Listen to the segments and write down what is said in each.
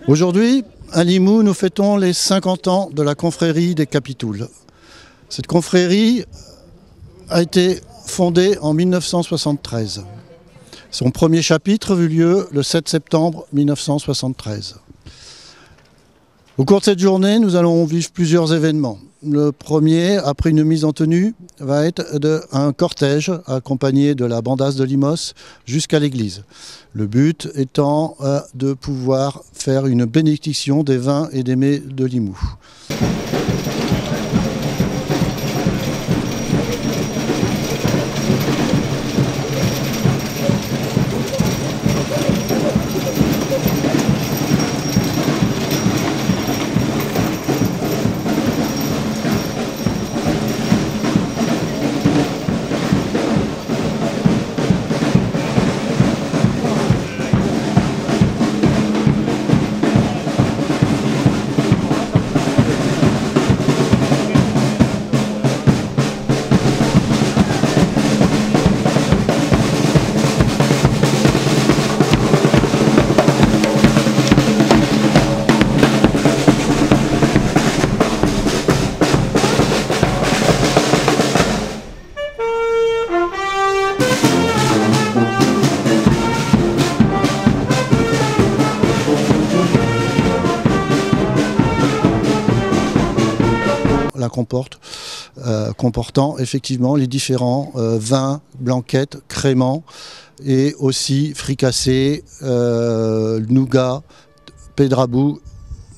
Aujourd'hui, à Limoux, nous fêtons les 50 ans de la confrérie des Capitouls. Cette confrérie a été fondée en 1973. Son premier chapitre eut lieu le 7 septembre 1973. Au cours de cette journée, nous allons vivre plusieurs événements. Le premier, après une mise en tenue, va être un cortège accompagné de la bandasse de Limos jusqu'à l'église. Le but étant de pouvoir faire une bénédiction des vins et des mets de Limoux. La comportant effectivement les différents vins, blanquettes, créments et aussi fricassés, nougat, pédrabou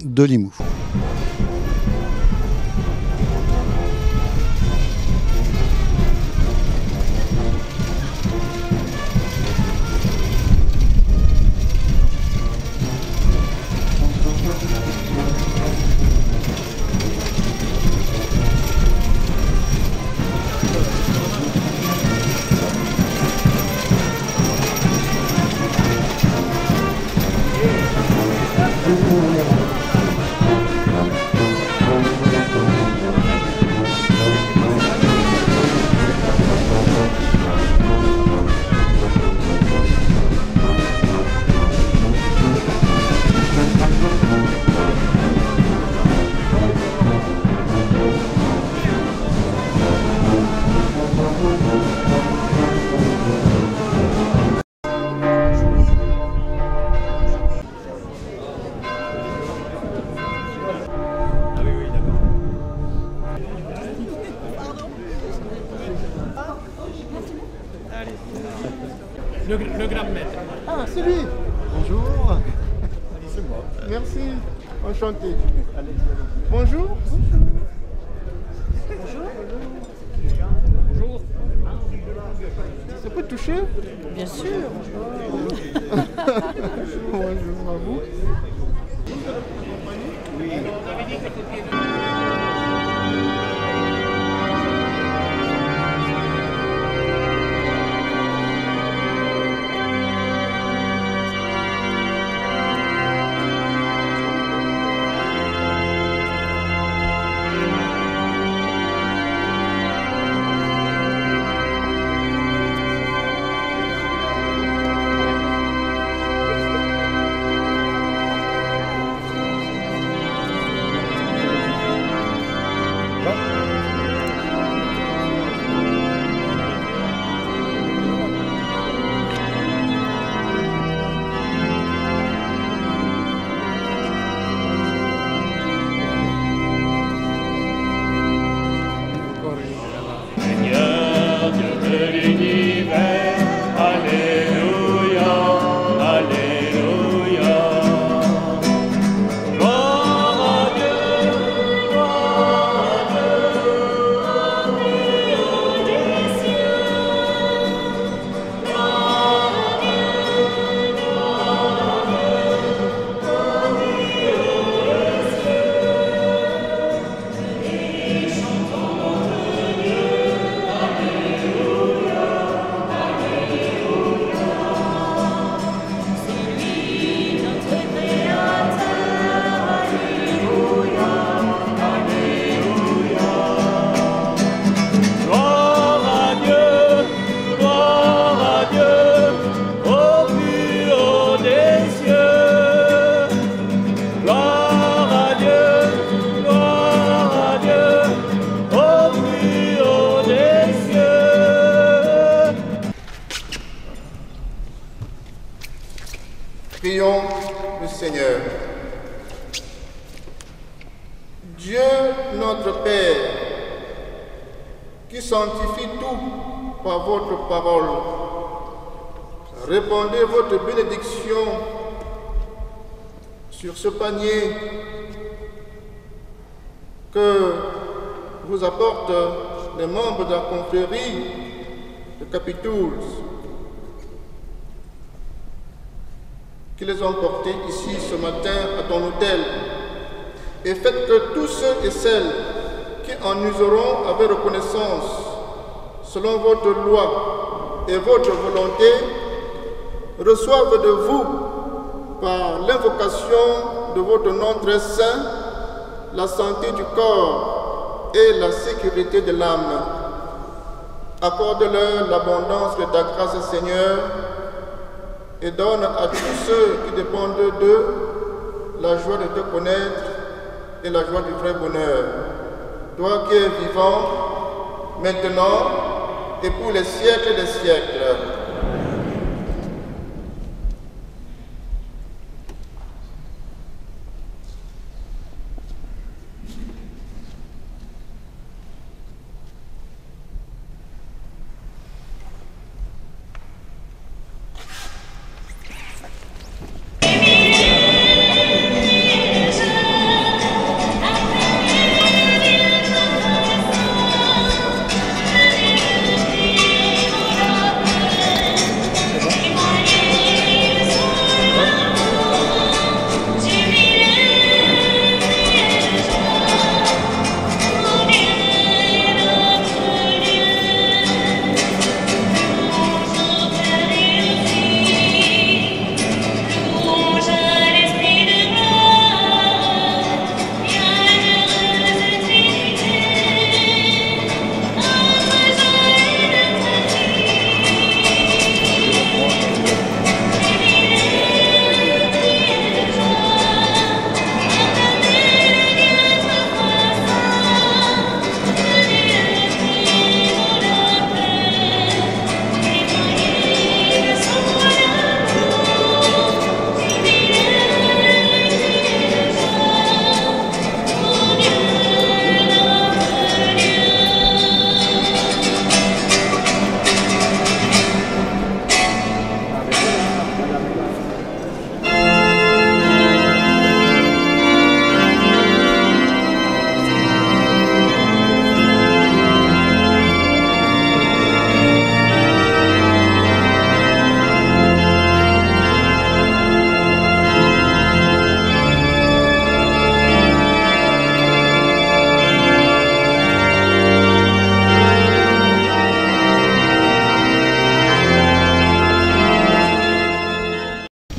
de Limoux. Le grand maître. Ah, c'est lui. Bonjour. C'est moi. Merci. Enchanté. Bonjour. Bonjour. Bonjour. Ça peut toucher? Bien sûr. Bonjour à vous. Dieu notre Père, qui sanctifie tout par votre parole, répandez votre bénédiction sur ce panier que vous apportent les membres de la confrérie de Capitouls, qui les ont portés ici ce matin à ton autel, et faites que tous ceux et celles qui en useront avec reconnaissance, selon votre loi et votre volonté, reçoivent de vous, par l'invocation de votre nom très saint, la santé du corps et la sécurité de l'âme. Accorde-leur l'abondance de ta grâce, Seigneur, et donne à tous ceux qui dépendent d'eux la joie de te connaître et la joie du vrai bonheur. Toi qui es vivant, maintenant et pour les siècles des siècles.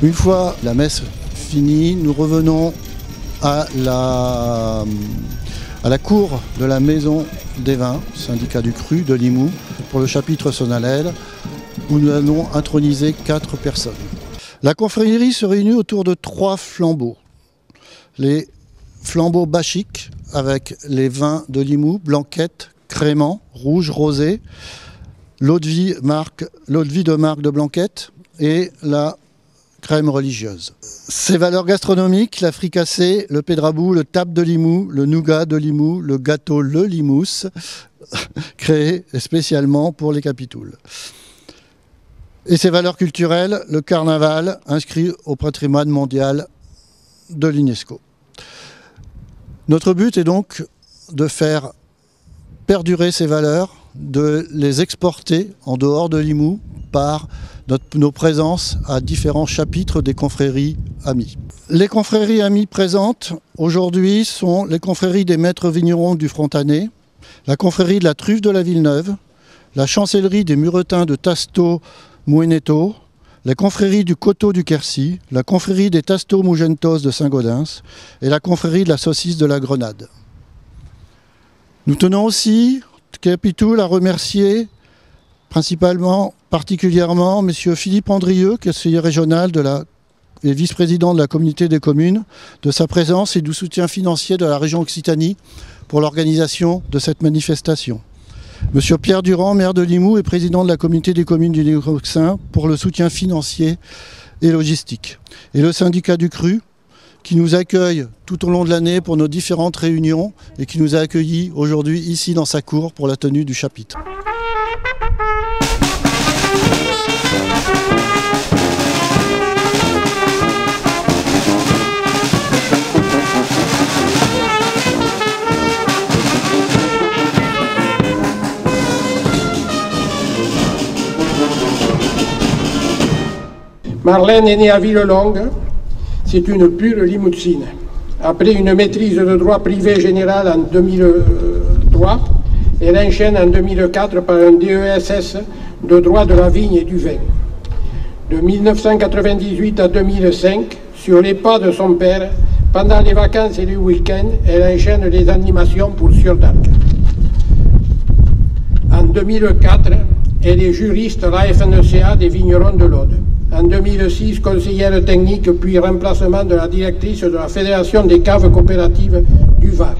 Une fois la messe finie, nous revenons à la cour de la Maison des Vins, syndicat du cru de Limoux, pour le chapitre solennel, où nous allons introniser 4 personnes. La confrérie se réunit autour de 3 flambeaux. Les flambeaux bachiques, avec les vins de Limoux, blanquette, crément, rouge, rosé, l'eau de vie de marque de blanquette et la crème religieuse. Ses valeurs gastronomiques, la fricassée, le pédrabou, le tape de Limoux, le nougat de Limoux, le gâteau le Limousse, créé spécialement pour les Capitouls. Et ses valeurs culturelles, le carnaval, inscrit au patrimoine mondial de l'UNESCO. Notre but est donc de faire perdurer ces valeurs, de les exporter en dehors de Limoux par nos présences à différents chapitres des confréries amies. Les confréries amies présentes aujourd'hui sont les confréries des maîtres vignerons du Frontanet, la confrérie de la truffe de la Villeneuve, la chancellerie des muretins de Tasto-Mueneto, la confrérie du coteau du Quercy, la confrérie des Tasto-Mugentos de Saint-Gaudens et la confrérie de la saucisse de la Grenade. Nous tenons aussi, Capitouls, à remercier particulièrement M. Philippe Andrieux, conseiller régional et vice-président de la communauté des communes, de sa présence et du soutien financier de la région Occitanie pour l'organisation de cette manifestation. M. Pierre Durand, maire de Limoux et président de la communauté des communes du Limousin, pour le soutien financier et logistique. Et le syndicat du cru, qui nous accueille tout au long de l'année pour nos différentes réunions et qui nous a accueillis aujourd'hui ici dans sa cour pour la tenue du chapitre. Marlène est née à Villelongue, c'est une pure Limoutsine. Après une maîtrise de droit privé général en 2003, elle enchaîne en 2004 par un DESS de droit de la vigne et du vin. De 1998 à 2005, sur les pas de son père, pendant les vacances et les week-ends, elle enchaîne les animations pour Sieur d'Arc. En 2004, elle est juriste à la FNCA des vignerons de l'Aude. En 2006, conseillère technique puis remplacement de la directrice de la Fédération des caves coopératives du Var.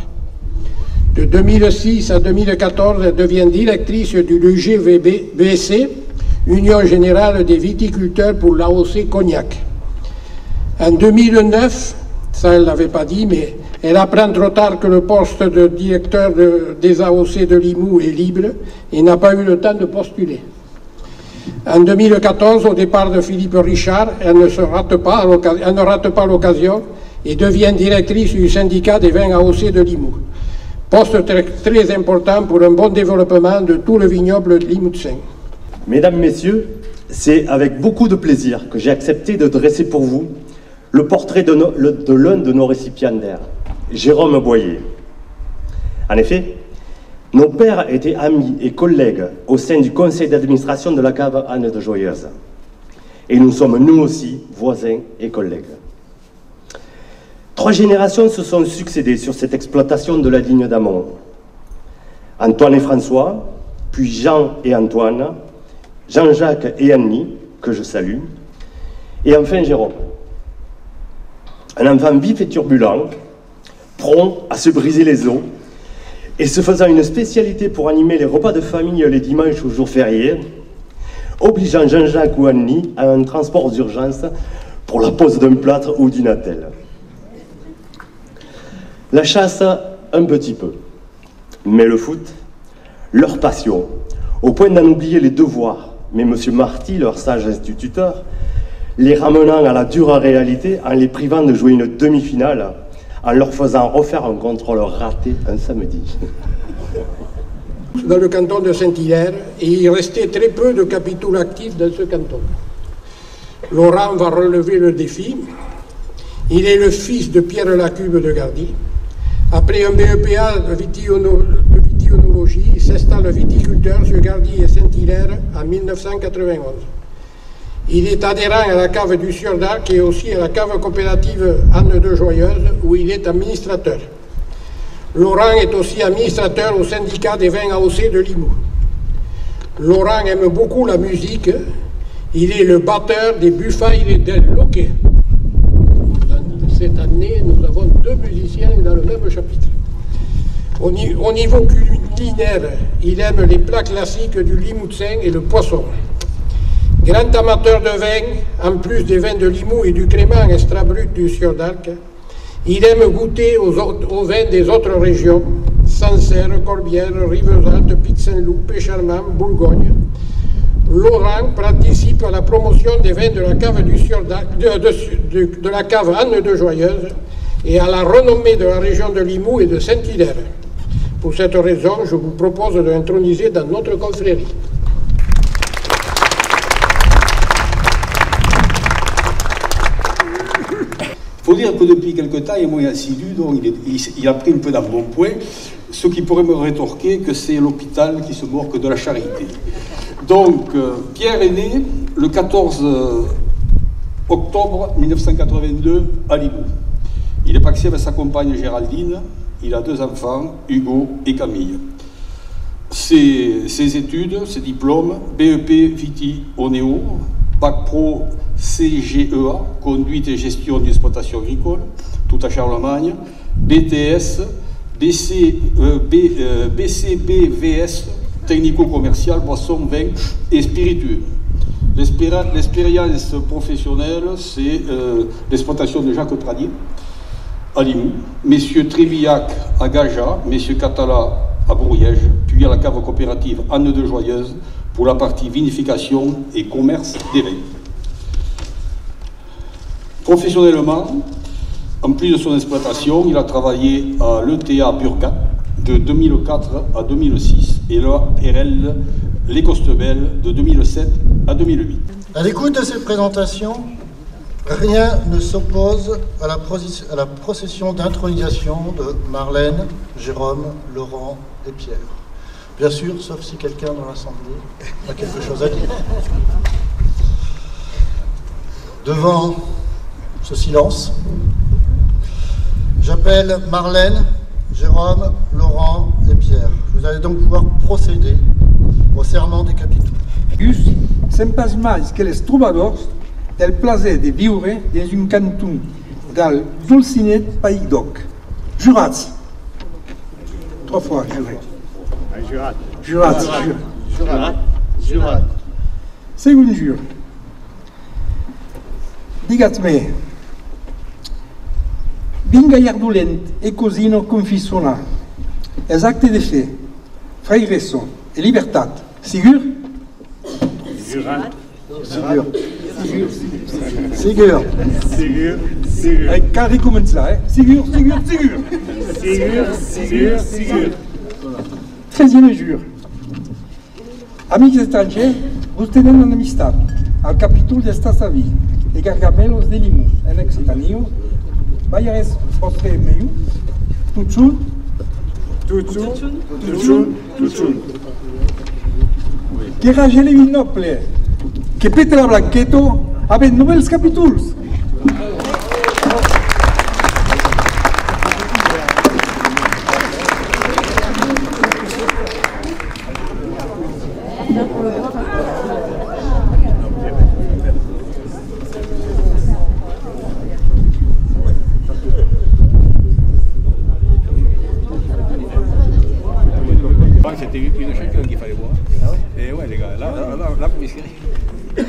De 2006 à 2014, elle devient directrice du l'UGVBC, Union Générale des Viticulteurs pour l'AOC Cognac. En 2009, ça elle ne l'avait pas dit, mais elle apprend trop tard que le poste de directeur des AOC de Limoux est libre et n'a pas eu le temps de postuler. En 2014, au départ de Philippe Richard, elle ne rate pas l'occasion et devient directrice du syndicat des vins AOC de Limoux. Poste très important pour un bon développement de tout le vignoble limousin. Mesdames, Messieurs, c'est avec beaucoup de plaisir que j'ai accepté de dresser pour vous le portrait de l'un de nos récipiendaires, Jérôme Boyer. En effet, nos pères étaient amis et collègues au sein du conseil d'administration de la cave Anne de Joyeuse. Et nous sommes nous aussi voisins et collègues. 3 générations se sont succédées sur cette exploitation de la ligne d'amont. Antoine et François, puis Jean et Antoine, Jean-Jacques et Annie, que je salue, et enfin Jérôme. Un enfant vif et turbulent, prompt à se briser les os, et se faisant une spécialité pour animer les repas de famille les dimanches ou jours fériés, obligeant Jean-Jacques ou Annie à un transport d'urgence pour la pose d'un plâtre ou d'une attelle. La chasse, un petit peu, mais le foot, leur passion, au point d'en oublier les devoirs, mais M. Marty, leur sage instituteur, les ramenant à la dure réalité en les privant de jouer une demi-finale, en leur faisant refaire un contrôle raté un samedi. Dans le canton de Saint-Hilaire, et il restait très peu de capitouls actifs dans ce canton. Laurent va relever le défi. Il est le fils de Pierre Lacube de Gardy. Après un BEPA de vitionologie, il s'installe viticulteur sur Gardy et Saint-Hilaire en 1991. Il est adhérent à la cave du Sieur d'Arc et aussi à la cave coopérative Anne de Joyeuse, où il est administrateur. Laurent est aussi administrateur au syndicat des vins AOC de Limoux. Laurent aime beaucoup la musique. Il est le batteur des Buffailles del Loquet. Cette année, nous avons 2 musiciens dans le même chapitre. Au niveau culinaire, il aime les plats classiques du Limousin et le poisson. Grand amateur de vin, en plus des vins de Limoux et du crément extra brut du Sieur d'Arc, il aime goûter aux vins des autres régions, Sancerre, Corbière, Rivesaltes, Pic-Saint-Loup, Pécharmant, Bourgogne. Laurent participe à la promotion des vins de la cave du Sieur d'Arc, de la cave Anne de Joyeuse et à la renommée de la région de Limoux et de Saint-Hilaire. Pour cette raison, je vous propose de l'introniser dans notre confrérie. Il faut dire que depuis quelque temps, il est moins assidu, donc il a pris un peu d'embonpoint, ce qui pourrait me rétorquer que c'est l'hôpital qui se moque de la charité. Donc, Pierre est né le 14 octobre 1982 à Limoux. Il est paxé avec sa compagne Géraldine, il a 2 enfants, Hugo et Camille. Ses études, ses diplômes, BEP Viti Onéo, Bac Pro CGEA, conduite et gestion d'exploitation agricole, tout à Charlemagne, BTS, BCBVS, technico-commercial, boisson, vin et spiritueux. L'expérience professionnelle, c'est l'exploitation de Jacques Pradier, à Limoux, messieurs Trévillac à Gaja, messieurs Catala à Bourriège, puis à la cave coopérative Anne de Joyeuse pour la partie vinification et commerce des vins. Professionnellement, en plus de son exploitation, il a travaillé à l'ETA Burgat de 2004 à 2006 et la RL Les Costebel de 2007 à 2008. À l'écoute de cette présentation, rien ne s'oppose à la procession d'intronisation de Marlène, Jérôme, Laurent et Pierre. Bien sûr, sauf si quelqu'un dans l'Assemblée a quelque chose à dire. Devant ce silence, j'appelle Marlène, Jérôme, Laurent et Pierre. Vous allez donc pouvoir procéder au serment des capitaux. Gus se'n pas mais que les trobadors del plaer de viure dans un canton del Dulcinet Pays d'Oc. Jurats. 3 fois, juré. Jurats. Segon jur. Digatme. Vinga iardolent e cosino confissona. Els actes de fe, fraigresso e libertat. Sigur? Sigur. Cal recomençar, Sigur. 13e jur. Amics estrangers, vos tenen en amistat al capítol d'Estasaví e Gargamelos de Limoux, en Occitaniu, Ballares vostre meu, tutsun. Que rage le vinople, que pete la blanqueto, avec nouvelles capítols. C'était une chacun qu'il fallait boire. Et ouais les gars, là vous risquez. Je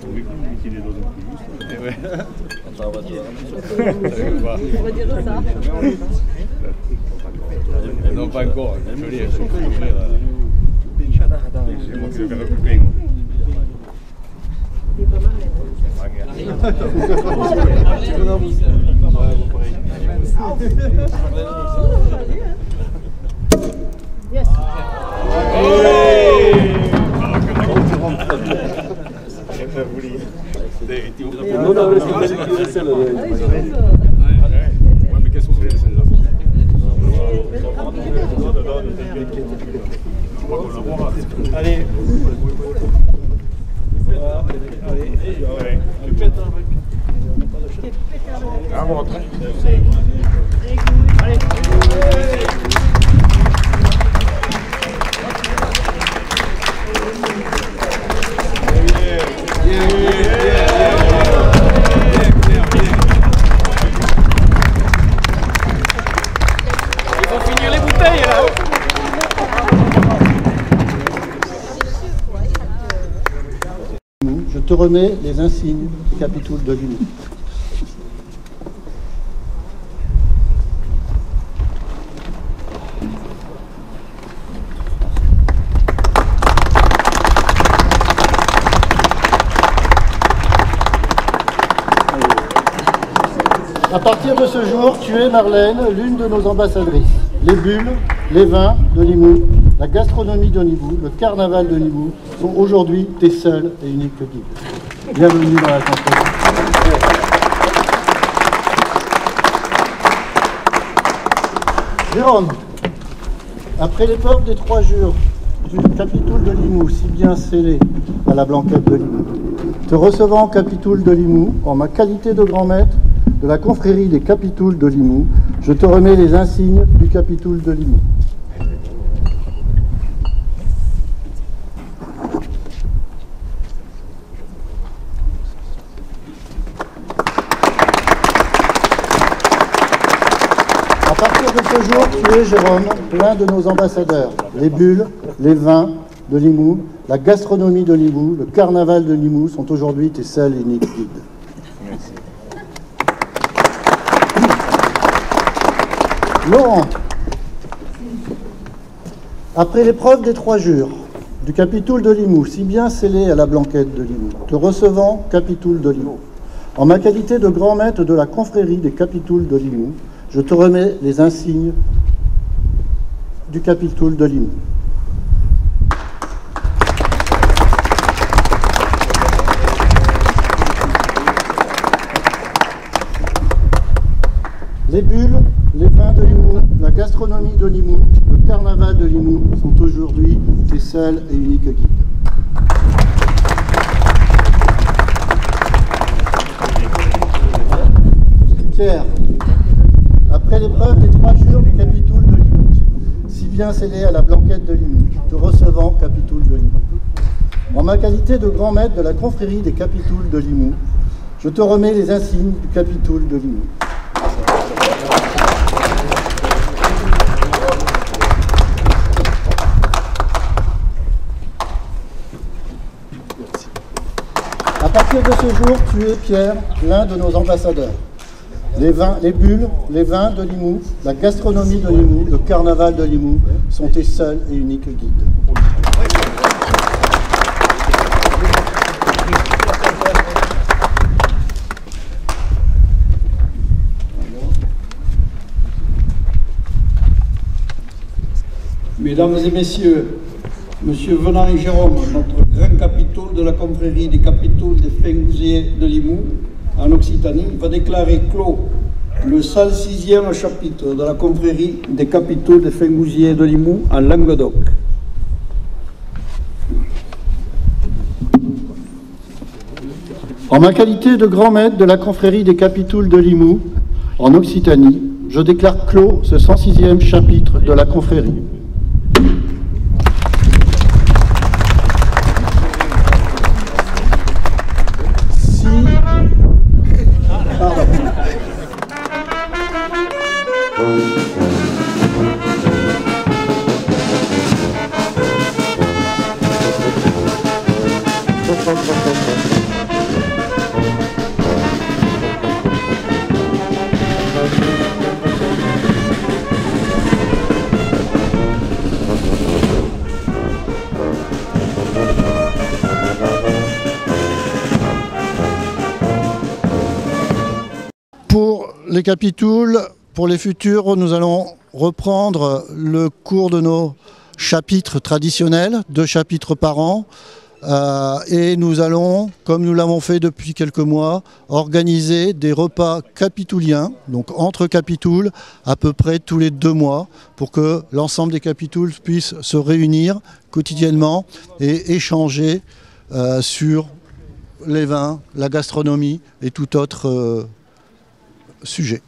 trouvais qu'il est dans un plus juste. Et ouais. On va dire ça. Non, pas encore. Je vais ouvrir. C'est moi qui vais faire le plus plein. Yes. Mais qu'est-ce qu'on fait celle-là? Allez. Tu pètes un peu. Allez. Je te remets les insignes du capitoul de Limoux. À partir de ce jour, tu es, Marlène, l'une de nos ambassadrices. Les bulles, les vins de Limoux, la gastronomie de Limoux, le carnaval de Limoux sont aujourd'hui tes seuls et uniques guides. Bienvenue dans la conférence. Jérôme, après l'époque des 3 jours du capitoul de Limoux, si bien scellé à la blanquette de Limoux, te recevant au capitoul de Limoux, en ma qualité de grand maître de la confrérie des capitouls de Limoux, je te remets les insignes du capitoul de Limoux. À partir de ce jour, tu es, Jérôme, l'un de nos ambassadeurs. Les bulles, les vins de Limoux, la gastronomie de Limoux, le carnaval de Limoux sont aujourd'hui tes seuls et uniques guides. Merci. Laurent, après l'épreuve des 3 jures du Capitoul de Limoux, si bien scellé à la Blanquette de Limoux, te recevant Capitoul de Limoux, en ma qualité de grand maître de la confrérie des Capitouls de Limoux, je te remets les insignes du Capitoul de Limoux. Les bulles, les vins de Limoux, la gastronomie de Limoux, le carnaval de Limoux sont aujourd'hui tes seuls et uniques guides. Pierre, après l'épreuve des 3 jures du Capitoul de Limoux, si bien scellé à la Blanquette de Limoux, te recevant Capitoul de Limoux. En ma qualité de grand maître de la confrérie des Capitouls de Limoux, je te remets les insignes du Capitoul de Limoux. À partir de ce jour, tu es, Pierre, l'un de nos ambassadeurs. Les vins, les bulles, les vins de Limoux, la gastronomie de Limoux, le carnaval de Limoux sont tes seuls et uniques guides. Mesdames et messieurs, Monsieur Venant et Jérôme, notre grand capitoul de la confrérie des Capitouls des Fingousiers de Limoux, en Occitanie, va déclarer clos le 106e chapitre de la confrérie des Capitouls des Fingousiers de Limoux en Languedoc. En ma qualité de grand maître de la confrérie des Capitouls de Limoux, en Occitanie, je déclare clos ce 106e chapitre de la confrérie. Pour les Capitouls, pour les futurs, nous allons reprendre le cours de nos chapitres traditionnels, 2 chapitres par an, et nous allons, comme nous l'avons fait depuis quelques mois, organiser des repas capitouliens, donc entre Capitouls, à peu près tous les 2 mois, pour que l'ensemble des Capitouls puissent se réunir quotidiennement et échanger sur les vins, la gastronomie et tout autre sujet.